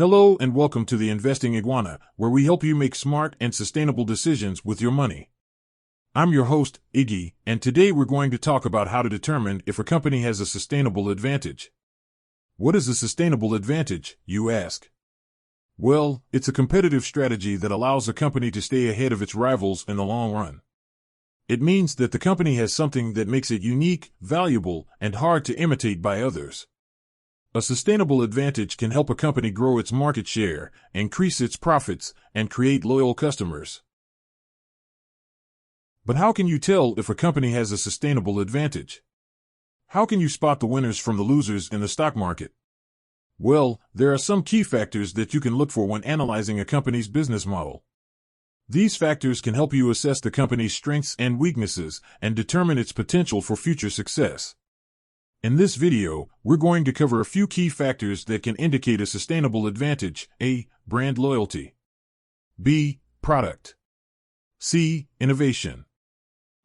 Hello and welcome to the Investing Iguana, where we help you make smart and sustainable decisions with your money. I'm your host, Iggy, and today we're going to talk about how to determine if a company has a sustainable advantage. What is a sustainable advantage, you ask? Well, it's a competitive strategy that allows a company to stay ahead of its rivals in the long run. It means that the company has something that makes it unique, valuable, and hard to imitate by others. A sustainable advantage can help a company grow its market share, increase its profits, and create loyal customers. But how can you tell if a company has a sustainable advantage? How can you spot the winners from the losers in the stock market? Well, there are some key factors that you can look for when analyzing a company's business model. These factors can help you assess the company's strengths and weaknesses and determine its potential for future success. In this video, we're going to cover a few key factors that can indicate a sustainable advantage. A. Brand loyalty. B. Product. C. Innovation.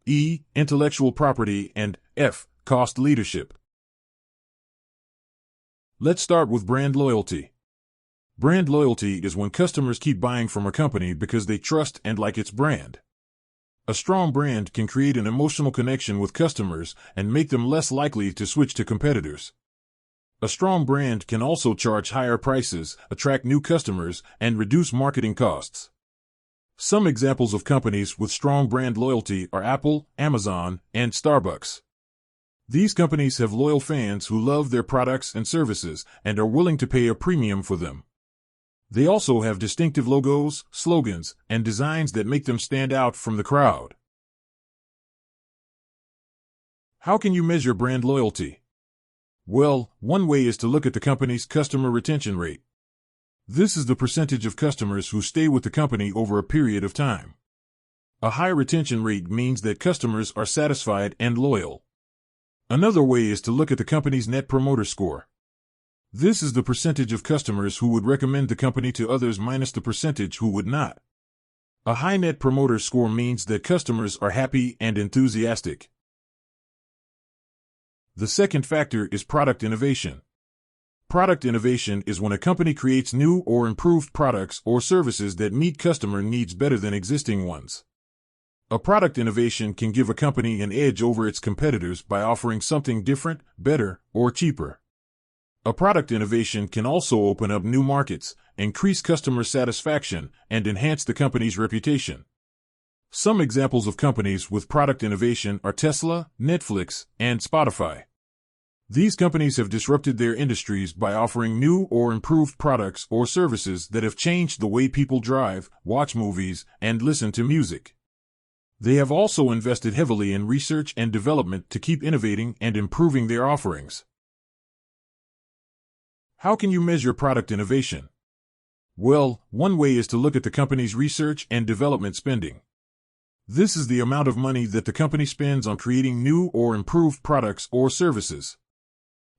E. Intellectual property. And F. Cost leadership. Let's start with brand loyalty. Brand loyalty is when customers keep buying from a company because they trust and like its brand. A strong brand can create an emotional connection with customers and make them less likely to switch to competitors. A strong brand can also charge higher prices, attract new customers, and reduce marketing costs. Some examples of companies with strong brand loyalty are Apple, Amazon, and Starbucks. These companies have loyal fans who love their products and services and are willing to pay a premium for them. They also have distinctive logos, slogans, and designs that make them stand out from the crowd. How can you measure brand loyalty? Well, one way is to look at the company's customer retention rate. This is the percentage of customers who stay with the company over a period of time. A high retention rate means that customers are satisfied and loyal. Another way is to look at the company's Net Promoter Score. This is the percentage of customers who would recommend the company to others minus the percentage who would not. A high Net Promoter Score means that customers are happy and enthusiastic. The second factor is product innovation. Product innovation is when a company creates new or improved products or services that meet customer needs better than existing ones. A product innovation can give a company an edge over its competitors by offering something different, better, or cheaper. A product innovation can also open up new markets, increase customer satisfaction, and enhance the company's reputation. Some examples of companies with product innovation are Tesla, Netflix, and Spotify. These companies have disrupted their industries by offering new or improved products or services that have changed the way people drive, watch movies, and listen to music. They have also invested heavily in research and development to keep innovating and improving their offerings. How can you measure product innovation? Well, one way is to look at the company's research and development spending. This is the amount of money that the company spends on creating new or improved products or services.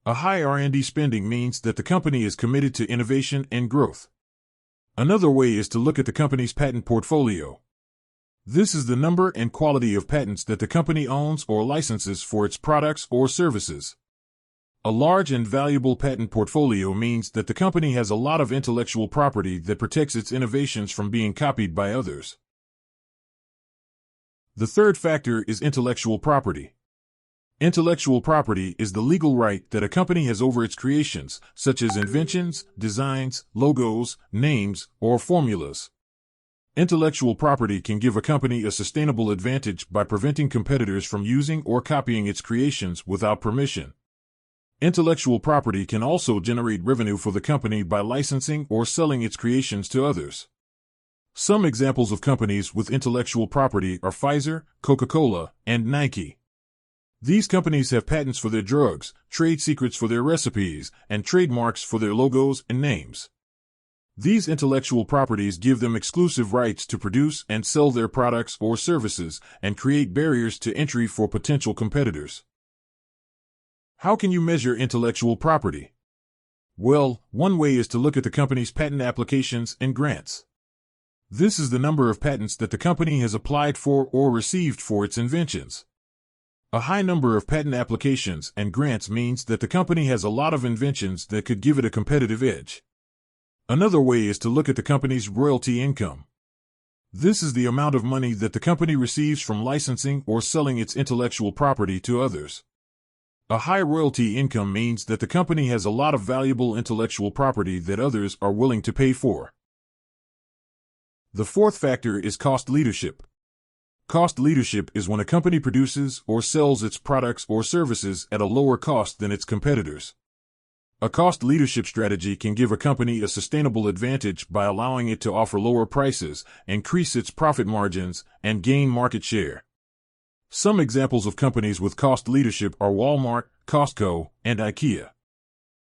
A high R&D spending means that the company is committed to innovation and growth. Another way is to look at the company's patent portfolio. This is the number and quality of patents that the company owns or licenses for its products or services. A large and valuable patent portfolio means that the company has a lot of intellectual property that protects its innovations from being copied by others. The third factor is intellectual property. Intellectual property is the legal right that a company has over its creations, such as inventions, designs, logos, names, or formulas. Intellectual property can give a company a sustainable advantage by preventing competitors from using or copying its creations without permission. Intellectual property can also generate revenue for the company by licensing or selling its creations to others. Some examples of companies with intellectual property are Pfizer, Coca-Cola, and Nike. These companies have patents for their drugs, trade secrets for their recipes, and trademarks for their logos and names. These intellectual properties give them exclusive rights to produce and sell their products or services and create barriers to entry for potential competitors. How can you measure intellectual property? Well, one way is to look at the company's patent applications and grants. This is the number of patents that the company has applied for or received for its inventions. A high number of patent applications and grants means that the company has a lot of inventions that could give it a competitive edge. Another way is to look at the company's royalty income. This is the amount of money that the company receives from licensing or selling its intellectual property to others. A high royalty income means that the company has a lot of valuable intellectual property that others are willing to pay for. The fourth factor is cost leadership. Cost leadership is when a company produces or sells its products or services at a lower cost than its competitors. A cost leadership strategy can give a company a sustainable advantage by allowing it to offer lower prices, increase its profit margins, and gain market share. Some examples of companies with cost leadership are Walmart, Costco, and IKEA.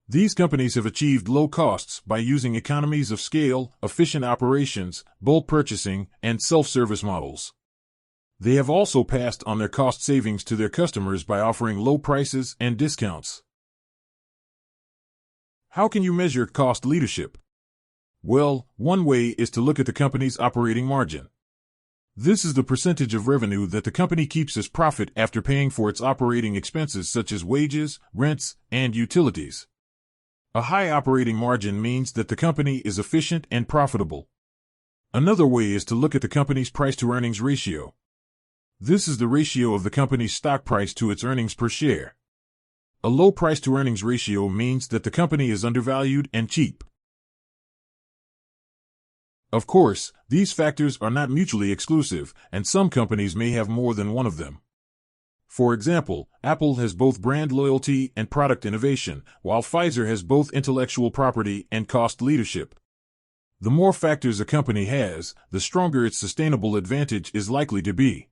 These companies have achieved low costs by using economies of scale, efficient operations, bulk purchasing, and self-service models. They have also passed on their cost savings to their customers by offering low prices and discounts. How can you measure cost leadership? Well, one way is to look at the company's operating margin. This is the percentage of revenue that the company keeps as profit after paying for its operating expenses such as wages, rents, and utilities. A high operating margin means that the company is efficient and profitable. Another way is to look at the company's price-to-earnings ratio. This is the ratio of the company's stock price to its earnings per share. A low price-to-earnings ratio means that the company is undervalued and cheap. Of course, these factors are not mutually exclusive, and some companies may have more than one of them. For example, Apple has both brand loyalty and product innovation, while Pfizer has both intellectual property and cost leadership. The more factors a company has, the stronger its sustainable advantage is likely to be.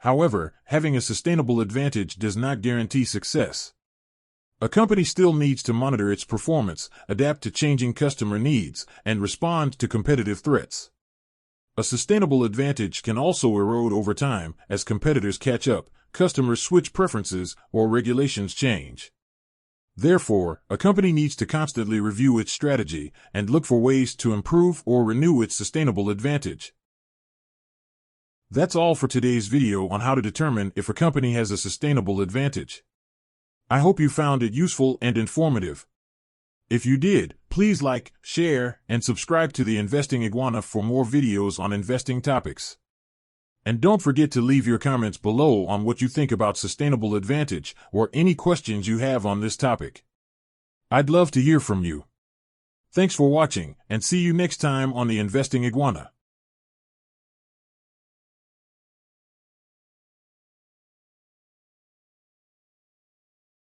However, having a sustainable advantage does not guarantee success. A company still needs to monitor its performance, adapt to changing customer needs, and respond to competitive threats. A sustainable advantage can also erode over time as competitors catch up, customers switch preferences, or regulations change. Therefore, a company needs to constantly review its strategy and look for ways to improve or renew its sustainable advantage. That's all for today's video on how to determine if a company has a sustainable advantage. I hope you found it useful and informative. If you did, please like, share, and subscribe to the Investing Iguana for more videos on investing topics. And don't forget to leave your comments below on what you think about sustainable advantage or any questions you have on this topic. I'd love to hear from you. Thanks for watching, and see you next time on the Investing Iguana.